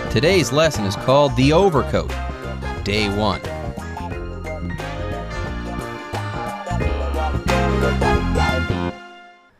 Today's lesson is called The Overcoat, Day 1.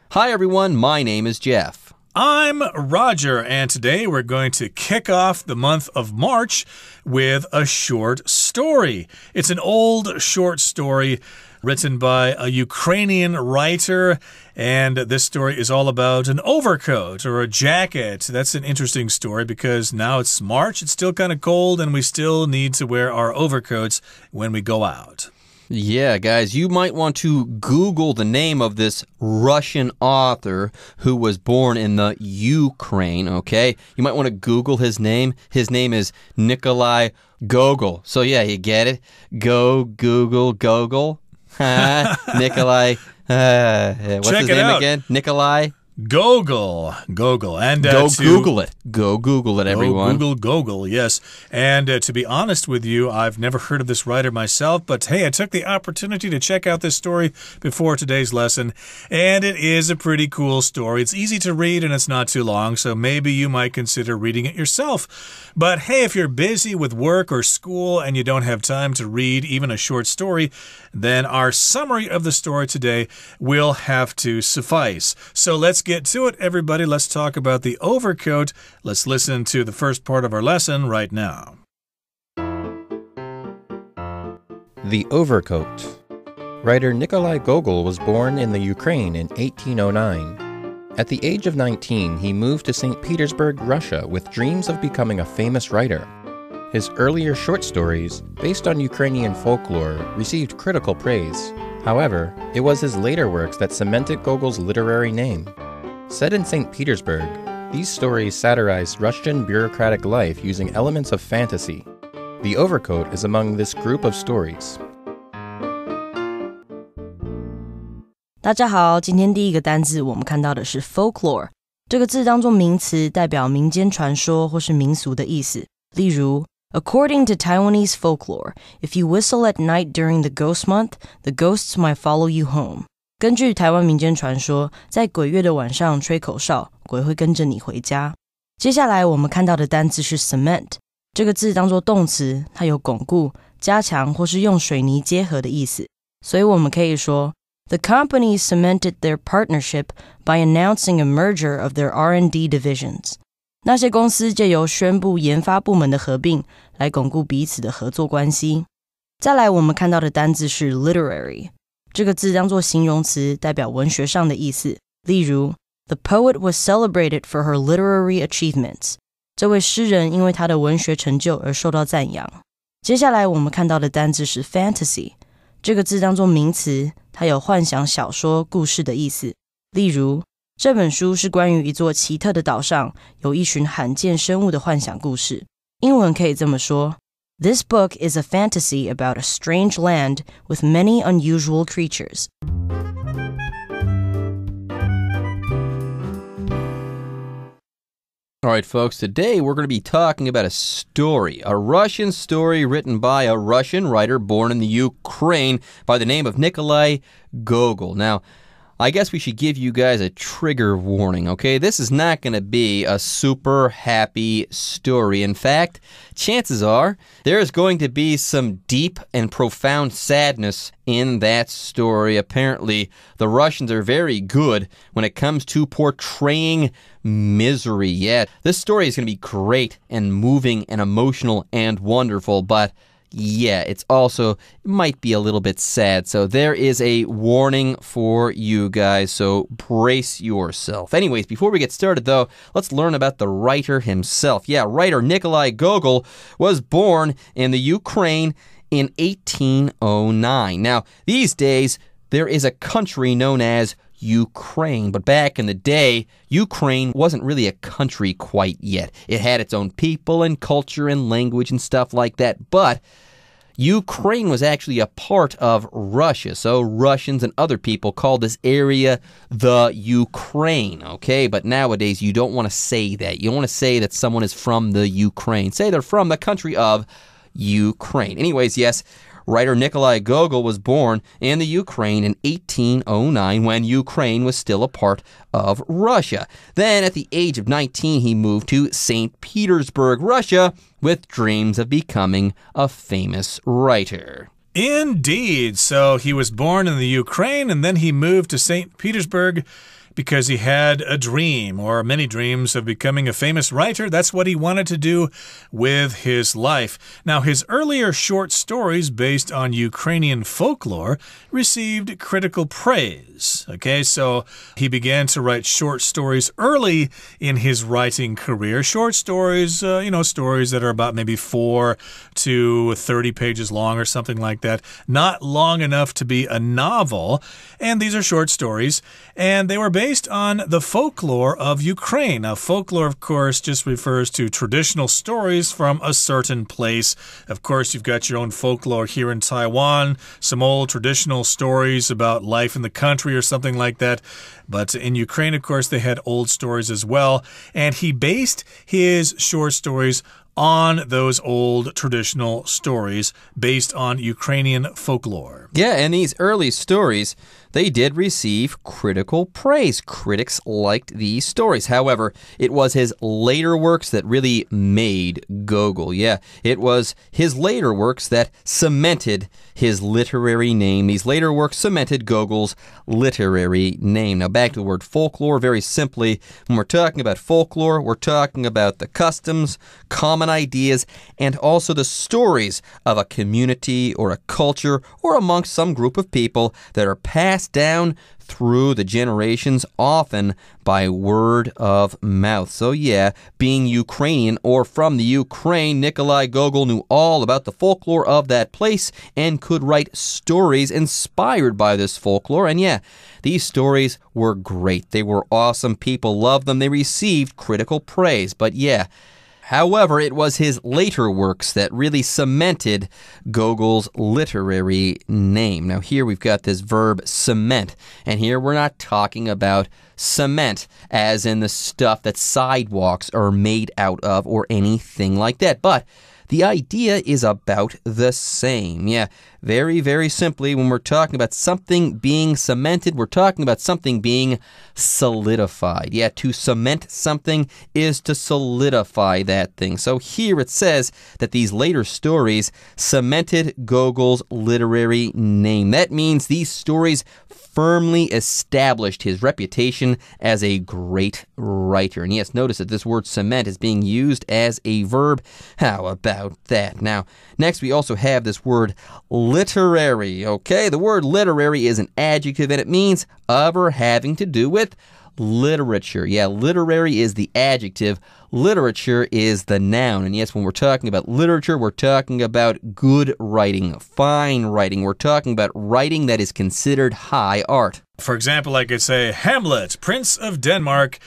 Hi everyone, my name is Jeff. I'm Roger, and today we're going to kick off the month of March with a short story. It's an old short story written by a Ukrainian writer, and this story is all about an overcoat or a jacket. That's an interesting story because now it's March, it's still kind of cold, and we still need to wear our overcoats when we go out. Yeah, guys, you might want to Google the name of this Russian author who was born in the Ukraine, okay? You might want to Google his name. His name is Nikolai Gogol. So, yeah, you get it? Go Google Gogol. Nikolai, what's his name again? Nikolai Gogol. And go Google it. Go Google it, everyone. Google Gogol, yes. And to be honest with you, I've never heard of this writer myself, but hey, I took the opportunity to check out this story before today's lesson, and it is a pretty cool story. It's easy to read and it's not too long, so maybe you might consider reading it yourself. But hey, if you're busy with work or school and you don't have time to read even a short story, then our summary of the story today will have to suffice. So let's get to it, everybody. Let's talk about the overcoat. Let's listen to the first part of our lesson right now. The Overcoat. Writer Nikolai Gogol was born in the Ukraine in 1809. At the age of 19, he moved to St. Petersburg, Russia, with dreams of becoming a famous writer. His earlier short stories, based on Ukrainian folklore, received critical praise. However, it was his later works that cemented Gogol's literary name. Set in St. Petersburg, these stories satirize Russian bureaucratic life using elements of fantasy. The Overcoat is among this group of stories. 大家好，今天第一个单字我们看到的是 folklore。这个字当作名词，代表民间传说或是民俗的意思。例如 According to Taiwanese folklore, if you whistle at night during the ghost month, the ghosts might follow you home. 根据台湾民间传说，在鬼月的晚上吹口哨，鬼会跟着你回家。接下来我们看到的单字是 cement。这个字当作动词，它有巩固、加强或是用水泥结合的意思。所以我们可以说 The company cemented their partnership by announcing a merger of their R&D divisions. 那些公司借由宣布研发部门的合并，来巩固彼此的合作关系。再来我们看到的单字是 literary。这个字当作形容词，代表文学上的意思。例如 The poet was celebrated for her literary achievements. 这位诗人因为他的文学成就而受到赞扬。接下来我们看到的单字是 fantasy。这个字当作名词，它有幻想小说、故事的意思。例如这本书是关于一座奇特的岛上有一群罕见生物的幻想故事。英文可以这么说This book is a fantasy about a strange land with many unusual creatures. All right, folks, today we're going to be talking about a story, a Russian story written by a Russian writer born in the Ukraine by the name of Nikolai Gogol. Now, I guess we should give you guys a trigger warning, okay? This is not going to be a super happy story. In fact, chances are there's going to be some deep and profound sadness in that story. Apparently, the Russians are very good when it comes to portraying misery. Yeah, this story is going to be great and moving and emotional and wonderful, but yeah, it might be a little bit sad. So there is a warning for you guys, so brace yourself. Anyways, before we get started, though, let's learn about the writer himself. Yeah, writer Nikolai Gogol was born in the Ukraine in 1809. Now, these days, there is a country known as Ukraine, but back in the day, Ukraine wasn't really a country quite yet. It had its own people and culture and language and stuff like that, but Ukraine was actually a part of Russia, so Russians and other people called this area the Ukraine, okay? But nowadays, you don't want to say that. You don't want to say that someone is from the Ukraine. Say they're from the country of Ukraine. Anyways, yes, writer Nikolai Gogol was born in the Ukraine in 1809 when Ukraine was still a part of Russia. Then, at the age of 19, he moved to St. Petersburg, Russia, with dreams of becoming a famous writer. Indeed. So he was born in the Ukraine and then he moved to St. Petersburg because he had a dream or many dreams of becoming a famous writer. That's what he wanted to do with his life. Now, his earlier short stories based on Ukrainian folklore received critical praise. Okay, so he began to write short stories early in his writing career. Short stories, stories that are about maybe 4 to 30 pages long or something like that. Not long enough to be a novel. And these are short stories. And they were based on the folklore of Ukraine. Now, folklore, of course, just refers to traditional stories from a certain place. Of course, you've got your own folklore here in Taiwan, some old traditional stories about life in the country or something like that. But in Ukraine, of course, they had old stories as well. And he based his short stories on those old traditional stories based on Ukrainian folklore. Yeah, and these early stories, they did receive critical praise. Critics liked these stories. However, it was his later works that really made Gogol. Yeah, it was his later works that cemented his literary name. These later works cemented Gogol's literary name. Now, back to the word folklore. Very simply, when we're talking about folklore, we're talking about the customs, common ideas, and also the stories of a community or a culture or amongst some group of people that are passed down through the generations, often by word of mouth. So yeah, being Ukrainian or from the Ukraine, Nikolai Gogol knew all about the folklore of that place and could write stories inspired by this folklore. And yeah, these stories were great. They were awesome. People loved them. They received critical praise. But yeah, however, it was his later works that really cemented Gogol's literary name. Now, here we've got this verb cement, and here we're not talking about cement as in the stuff that sidewalks are made out of or anything like that, but the idea is about the same. Yeah, very, very simply, when we're talking about something being cemented, we're talking about something being solidified. Yeah, to cement something is to solidify that thing. So here it says that these later stories cemented Gogol's literary name. That means these stories firmly established his reputation as a great writer. And yes, notice that this word cement is being used as a verb. How about that? Now, next we also have this word literary. Okay, the word literary is an adjective and it means of or having to do with literature. Yeah, literary is the adjective. Literature is the noun. And yes, when we're talking about literature, we're talking about good writing, fine writing. We're talking about writing that is considered high art. For example, I could say Hamlet, Prince of Denmark,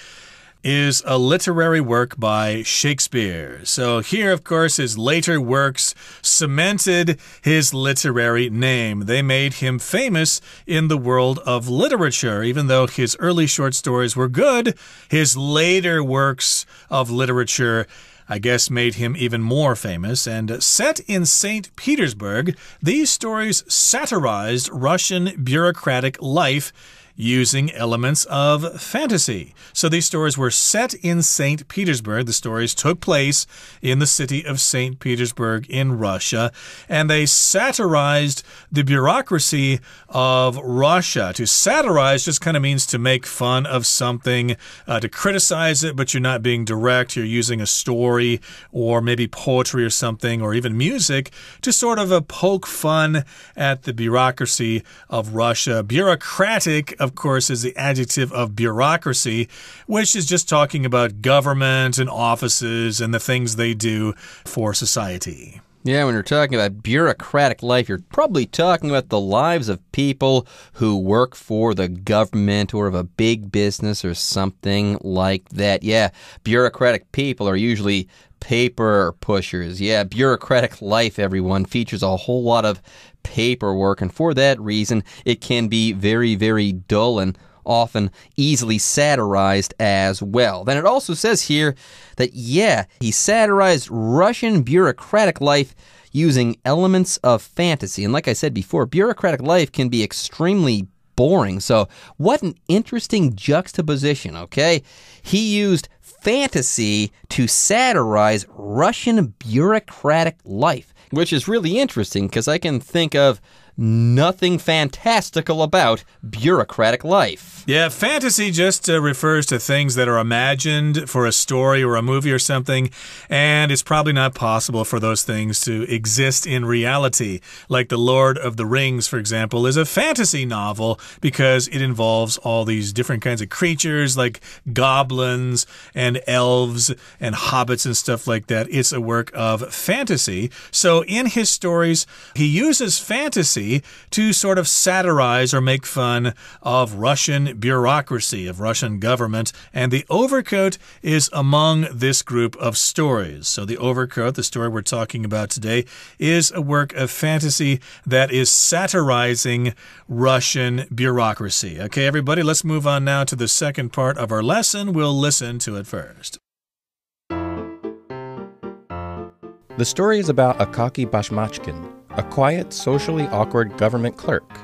is a literary work by Shakespeare. So here, of course, his later works cemented his literary name. They made him famous in the world of literature. Even though his early short stories were good, his later works of literature, I guess, made him even more famous. And set in St. Petersburg, these stories satirized Russian bureaucratic life using elements of fantasy. So these stories were set in St. Petersburg. The stories took place in the city of St. Petersburg in Russia, and they satirized the bureaucracy of Russia. To satirize just kind of means to make fun of something, to criticize it, but you're not being direct. You're using a story or maybe poetry or something, or even music to sort of poke fun at the bureaucracy of Russia. Bureaucratic, of course, is the adjective of bureaucracy, which is just talking about government and offices and the things they do for society. Yeah, when you're talking about bureaucratic life, you're probably talking about the lives of people who work for the government or of a big business or something like that. Yeah, bureaucratic people are usually paper pushers. Yeah, bureaucratic life, everyone, features a whole lot of paperwork, and for that reason, it can be very, very dull and often easily satirized as well. Then it also says here that, yeah, he satirized Russian bureaucratic life using elements of fantasy. And like I said before, bureaucratic life can be extremely boring. So what an interesting juxtaposition, okay? He used fantasy to satirize Russian bureaucratic life, which is really interesting because I can think of nothing fantastical about bureaucratic life. Yeah, fantasy just refers to things that are imagined for a story or a movie or something, and it's probably not possible for those things to exist in reality. Like The Lord of the Rings, for example, is a fantasy novel because it involves all these different kinds of creatures like goblins and elves and hobbits and stuff like that. It's a work of fantasy. So in his stories, he uses fantasy to sort of satirize or make fun of Russian bureaucracy, of Russian government, and The Overcoat is among this group of stories. So The Overcoat, the story we're talking about today, is a work of fantasy that is satirizing Russian bureaucracy. Okay, everybody, let's move on now to the second part of our lesson. We'll listen to it first. The story is about Akaki Bashmachkin, a quiet, socially awkward government clerk.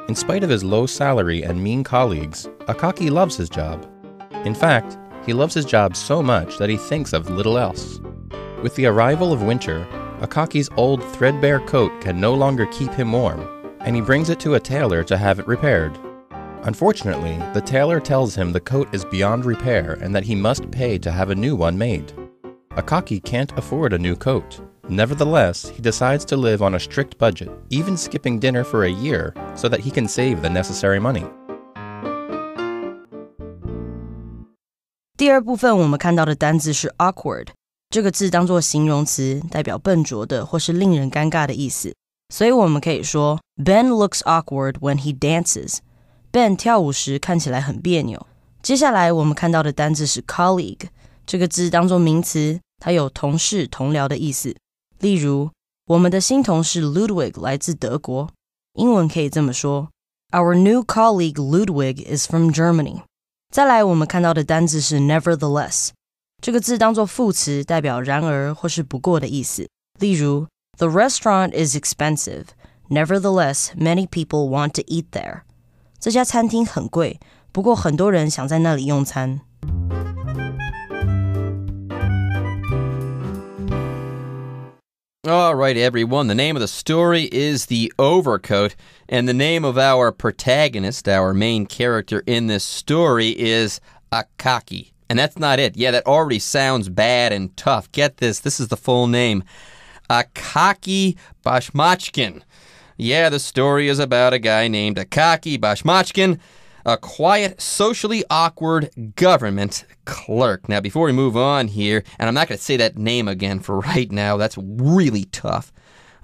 In spite of his low salary and mean colleagues, Akaki loves his job. In fact, he loves his job so much that he thinks of little else. With the arrival of winter, Akaki's old threadbare coat can no longer keep him warm, and he brings it to a tailor to have it repaired. Unfortunately, the tailor tells him the coat is beyond repair and that he must pay to have a new one made. Akaki can't afford a new coat. Nevertheless, he decides to live on a strict budget, even skipping dinner for a year so that he can save the necessary money. 第二部分我们看到的单字是 awkward， 这个字当作形容词，代表笨拙的或是令人尴尬的意思。所以我们可以说 Ben looks awkward when he dances. Ben 跳舞时看起来很别扭。接下来我们看到的单字是 colleague， 这个字当作名词，它有同事、同僚的意思。例如，我们的新同事 Ludwig 来自德国，英文可以这么说 Our new colleague Ludwig is from Germany. 再来我们看到的单字是 nevertheless， 这个字当作副词，代表然而或是不过的意思。例如 The restaurant is expensive. Nevertheless, many people want to eat there. 这家餐厅很贵，不过很多人想在那里用餐。All right, everyone. The name of the story is The Overcoat, and the name of our protagonist, our main character in this story, is Akaki. And that's not it. Yeah, that already sounds bad and tough. Get this. This is the full name. Akaki Bashmachkin. Yeah, the story is about a guy named Akaki Bashmachkin, a quiet, socially awkward government clerk. Now, before we move on here, and I'm not going to say that name again for right now. That's really tough.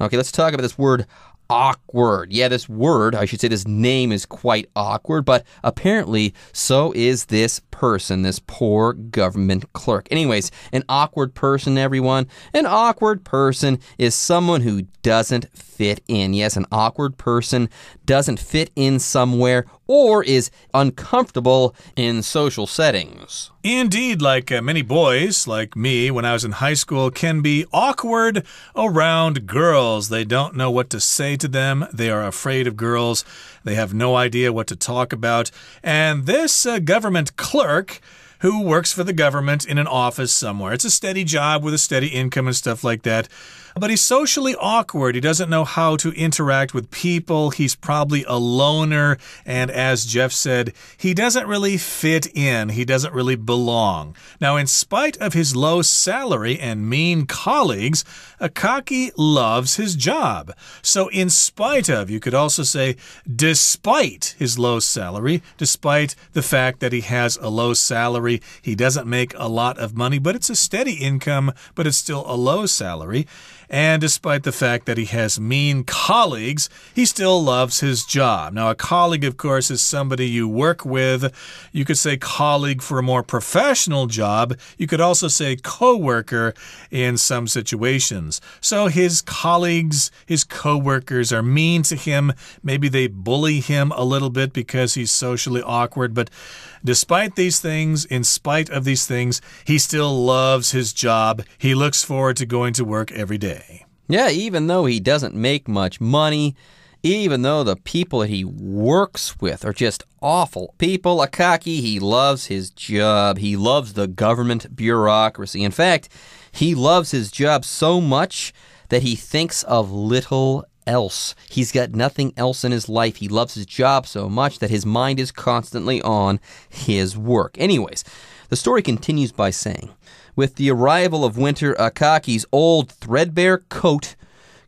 Okay, let's talk about this word awkward. Yeah, this word, I should say this name is quite awkward, but apparently so is this person, this poor government clerk. Anyways, an awkward person, everyone. An awkward person is someone who doesn't fit in. Yes, an awkward person doesn't fit in somewhere or is uncomfortable in social settings. Indeed, like many boys, like me when I was in high school, can be awkward around girls. They don't know what to say to them. They are afraid of girls. They have no idea what to talk about. And this government clerk who works for the government in an office somewhere. It's a steady job with a steady income and stuff like that. But he's socially awkward. He doesn't know how to interact with people. He's probably a loner. And as Jeff said, he doesn't really fit in. He doesn't really belong. Now, in spite of his low salary and mean colleagues, Akaki loves his job. So in spite of, you could also say despite his low salary, despite the fact that he has a low salary, he doesn't make a lot of money, but it's a steady income, but it's still a low salary. And despite the fact that he has mean colleagues, he still loves his job. Now, a colleague, of course, is somebody you work with. You could say colleague for a more professional job. You could also say coworker in some situations. So his colleagues, his coworkers are mean to him. Maybe they bully him a little bit because he's socially awkward. But despite these things, in spite of these things, he still loves his job. He looks forward to going to work every day. Yeah, even though he doesn't make much money, even though the people that he works with are just awful people, Akaki, he loves his job. He loves the government bureaucracy. In fact, he loves his job so much that he thinks of little else. He's got nothing else in his life. He loves his job so much that his mind is constantly on his work. Anyways, the story continues by saying, with the arrival of winter, Akaki's old threadbare coat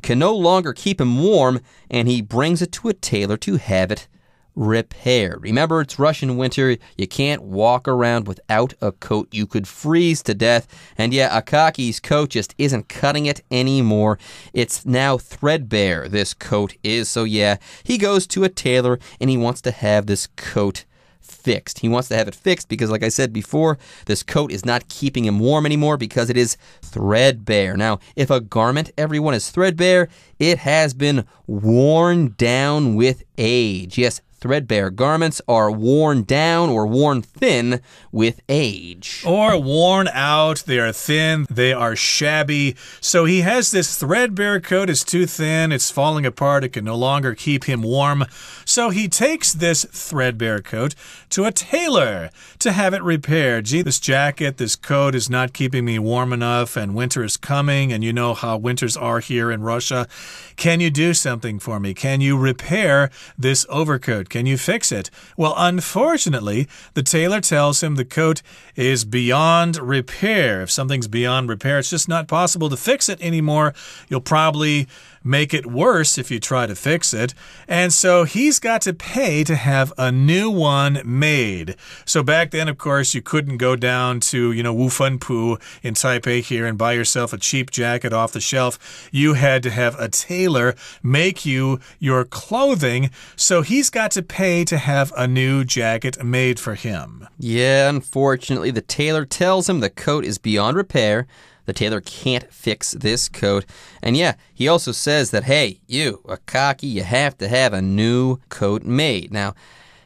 can no longer keep him warm, and he brings it to a tailor to have it repaired. Remember, it's Russian winter. You can't walk around without a coat. You could freeze to death. And yeah, Akaki's coat just isn't cutting it anymore. It's now threadbare, this coat is. So yeah, he goes to a tailor and he wants to have this coat fixed. He wants to have it fixed because, like I said before, this coat is not keeping him warm anymore because it is threadbare. Now, if a garment, everyone, is threadbare, it has been worn down with age. Yes, threadbare garments are worn down or worn thin with age. Or worn out, they are thin, they are shabby. So he has this threadbare coat, it's too thin, it's falling apart, it can no longer keep him warm. So he takes this threadbare coat to a tailor to have it repaired. Gee, this jacket, this coat is not keeping me warm enough, and winter is coming, and you know how winters are here in Russia. Can you do something for me? Can you repair this overcoat? Can you fix it? Well, unfortunately, the tailor tells him the coat is beyond repair. If something's beyond repair, it's just not possible to fix it anymore. You'll probably make it worse if you try to fix it. And so he's got to pay to have a new one made. So back then, of course, you couldn't go down to, Wu Fun Pu in Taipei here and buy yourself a cheap jacket off the shelf. You had to have a tailor make you your clothing. So he's got to pay to have a new jacket made for him. Yeah, unfortunately, the tailor tells him the coat is beyond repair. The tailor can't fix this coat. And yeah, he also says that, hey, you, Akaki, you have to have a new coat made. Now,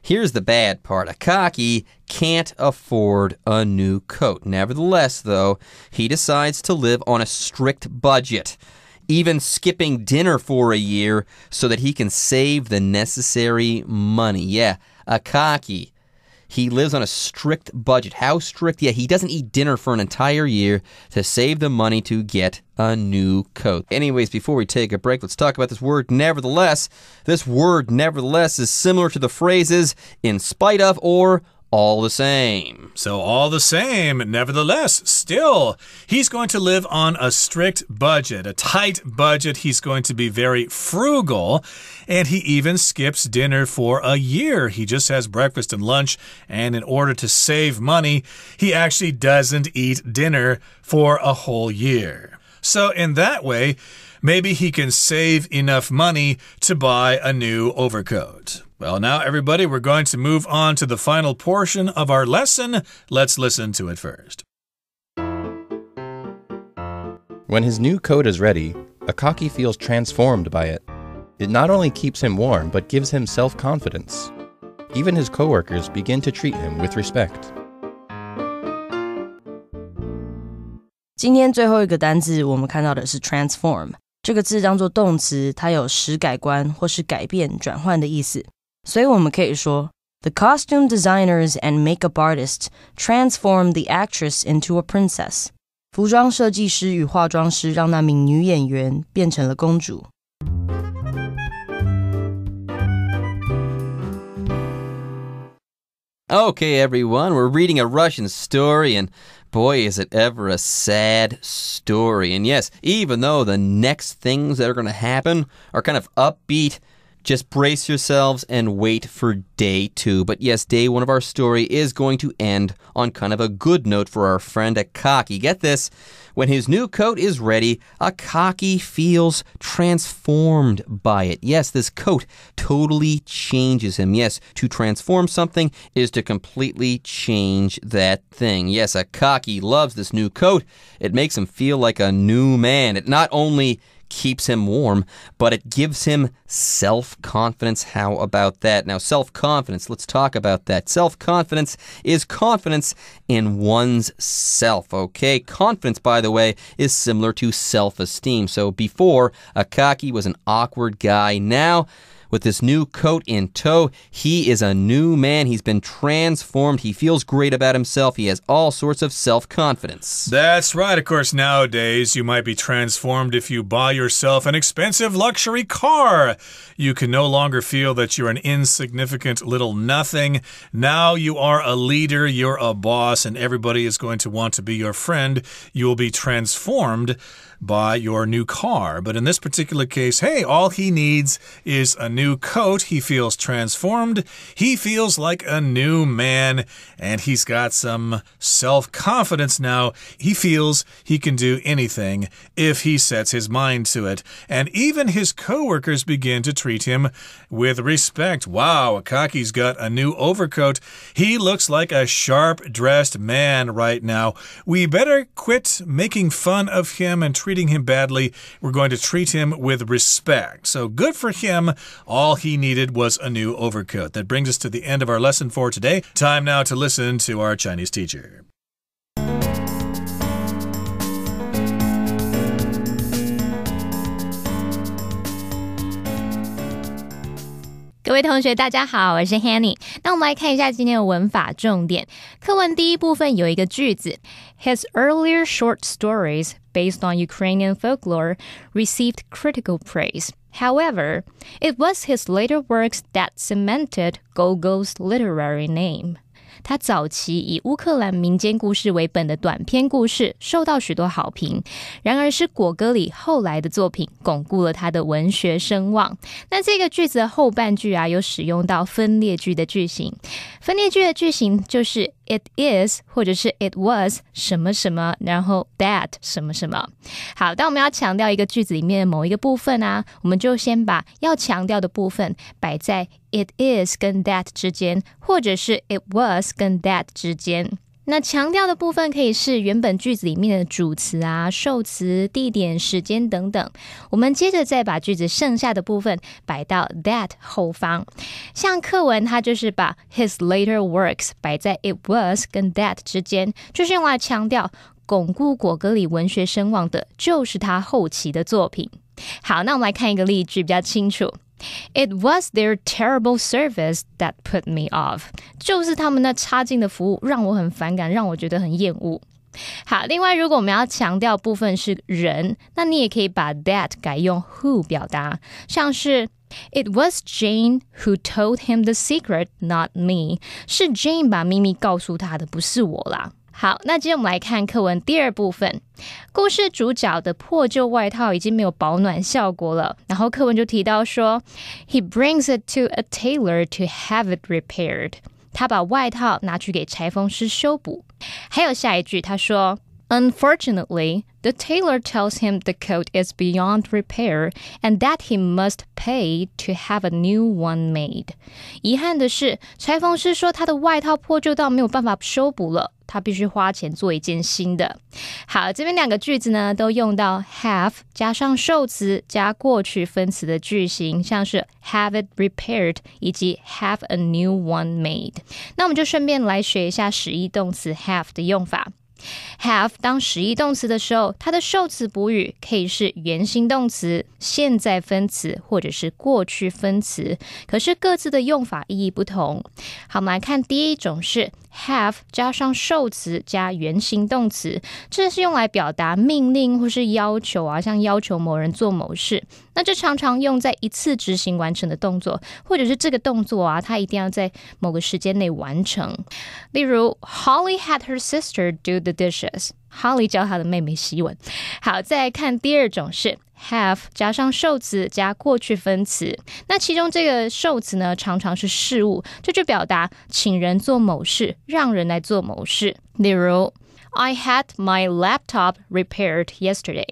here's the bad part. Akaki can't afford a new coat. Nevertheless, though, he decides to live on a strict budget, even skipping dinner for a year so that he can save the necessary money. Yeah, Akaki, he lives on a strict budget. How strict? Yeah, he doesn't eat dinner for an entire year to save the money to get a new coat. Anyways, before we take a break, let's talk about this word nevertheless. This word nevertheless is similar to the phrases in spite of or all the same. So all the same, nevertheless, still, he's going to live on a strict budget, a tight budget. He's going to be very frugal, and he even skips dinner for a year. He just has breakfast and lunch, and in order to save money, he actually doesn't eat dinner for a whole year. So in that way, maybe he can save enough money to buy a new overcoat. Well, now, everybody, we're going to move on to the final portion of our lesson. Let's listen to it first. When his new coat is ready, Akaki feels transformed by it. It not only keeps him warm, but gives him self-confidence. Even his coworkers begin to treat him with respect. 今天最后一个单字我们看到的是 transform 这个字当作动词，它有使改观或是改变转换的意思，所以我们可以说 The costume designers and makeup artists transformed the actress into a princess. 服装设计师与化妆师让那名女演员变成了公主。Okay, everyone, we're reading a Russian story, and boy, is it ever a sad story. And yes, even though the next things that are going to happen are kind of upbeat, just brace yourselves and wait for day 2. But yes, day 1 of our story is going to end on kind of a good note for our friend Akaki. Get this. When his new coat is ready, Akaki feels transformed by it. Yes, this coat totally changes him. Yes, to transform something is to completely change that thing. Yes, Akaki loves this new coat. It makes him feel like a new man. It not only keeps him warm, but it gives him self-confidence. How about that? Now, self-confidence, let's talk about that. Self-confidence is confidence in one's self, okay? Confidence, by the way, is similar to self-esteem. So before, Akaki was an awkward guy. Now, with this new coat in tow, he is a new man. He's been transformed. He feels great about himself. He has all sorts of self-confidence. That's right. Of course, nowadays, you might be transformed if you buy yourself an expensive luxury car. You can no longer feel that you're an insignificant little nothing. Now you are a leader, you're a boss, and everybody is going to want to be your friend. You will be transformed by your new car. But in this particular case, hey, all he needs is a new coat. He feels transformed. He feels like a new man, and he's got some self-confidence now. He feels he can do anything if he sets his mind to it. And even his coworkers begin to treat him with respect. Wow, Akaki's got a new overcoat. He looks like a sharp-dressed man right now. We better quit making fun of him and treating him badly. We're going to treat him with respect. So good for him. All he needed was a new overcoat. That brings us to the end of our lesson for today. Time now to listen to our Chinese teacher. 各位同学大家好，我是 Hanny。 那我们来看一下今天的文法重点。课文第一部分有一个句子 His earlier short stories based on Ukrainian folklore received critical praise. However, it was his later works that cemented Gogol's literary name. 他早期以乌克兰民间故事为本的短篇故事受到许多好评，然而是果戈里后来的作品巩固了他的文学声望。那这个句子的后半句有使用到分列句的句型。分列句的句型就是 it is 或者是 it was 什么什么，然后 that 什么什么。好，当我们要强调一个句子里面的某一个部分我们就先把要强调的部分摆在 it is 跟 that 之间，或者是 it was 跟 that 之间。那强调的部分可以是原本句子里面的主词受词、地点、时间等等。我们接着再把句子剩下的部分摆到 that 后方。像课文它就是把 his later works 摆在 it was 跟 that 之间，就是用来强调巩固果戈里文学声望的就是他后期的作品。好，那我们来看一个例句比较清楚。It was their terrible service that put me off. 就是他们那差劲的服务让我很反感，让我觉得很厌恶。好，另外如果我们要强调部分是人，那你也可以把 that 改用 who 表达，像是It was Jane who told him the secret, not me. 是 Jane 把秘密告诉他的，不是我啦。好，那接着我们来看课文第二部分。故事主角的破旧外套已经没有保暖效果了，然后课文就提到说 He brings it to a tailor to have it repaired. 他把外套拿去给裁缝师修补。还有下一句他说Unfortunately, the tailor tells him the coat is beyond repair and that he must pay to have a new one made. 遗憾的是，裁缝师说他的外套破旧到没有办法修补了，他必须花钱做一件新的。好，这边两个句子呢都用到 have 加上受词加过去分词的句型，像是 have it repaired 以及 have a new one made。那我们就顺便来学一下实义动词 have 的用法。Have 当实义动词的时候，它的受词补语可以是原形动词、现在分词或者是过去分词，可是各自的用法意义不同。好，我们来看第一种是 have 加上受词加原形动词，这是用来表达命令或是要求像要求某人做某事。那这常常用在一次执行完成的动作，或者是这个动作它一定要在某个时间内完成。例如 Holly had her sister do the dishes. Holly 教她的妹妹洗碗。好，再来看第二种是 have 加上受词加过去分词。那其中这个受词呢，常常是事物，这就表达请人做某事，让人来做某事。例如I had my laptop repaired yesterday.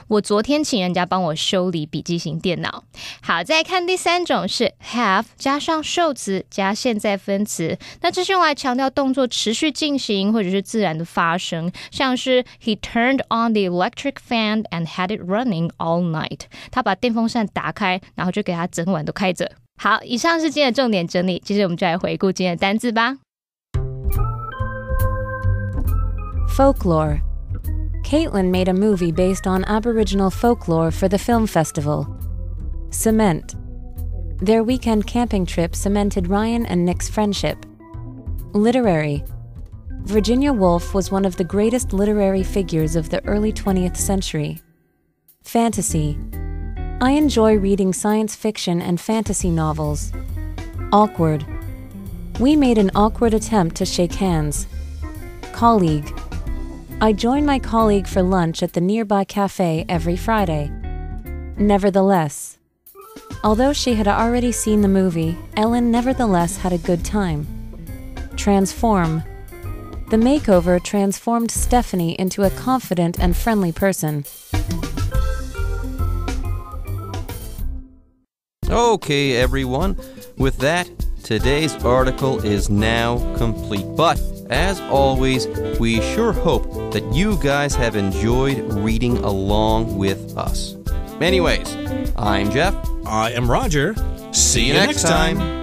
我昨天请人家帮我修理笔记型电脑。好，再来看第三种是 have 加上受词加现在分词，那这是用来强调动作持续进行或者是自然的发生，像是 He turned on the electric fan and had it running all all night. 他把电风扇打开，然后就给他整晚都开着。好，以上是今天的重点整理，接着我们就来回顾今天的单字吧。Folklore. Caitlin made a movie based on Aboriginal folklore for the film festival. Cement. Their weekend camping trip cemented Ryan and Nick's friendship. Literary. Virginia Woolf was one of the greatest literary figures of the early 20th century. Fantasy. I enjoy reading science fiction and fantasy novels. Awkward. We made an awkward attempt to shake hands. Colleague. I join my colleague for lunch at the nearby cafe every Friday. Nevertheless. Although she had already seen the movie, Ellen nevertheless had a good time. Transform. The makeover transformed Stephanie into a confident and friendly person. Okay, everyone. With that, today's article is now complete. But, as always, we sure hope that you guys have enjoyed reading along with us. Anyways, I'm Jeff. I am Roger. See you next time.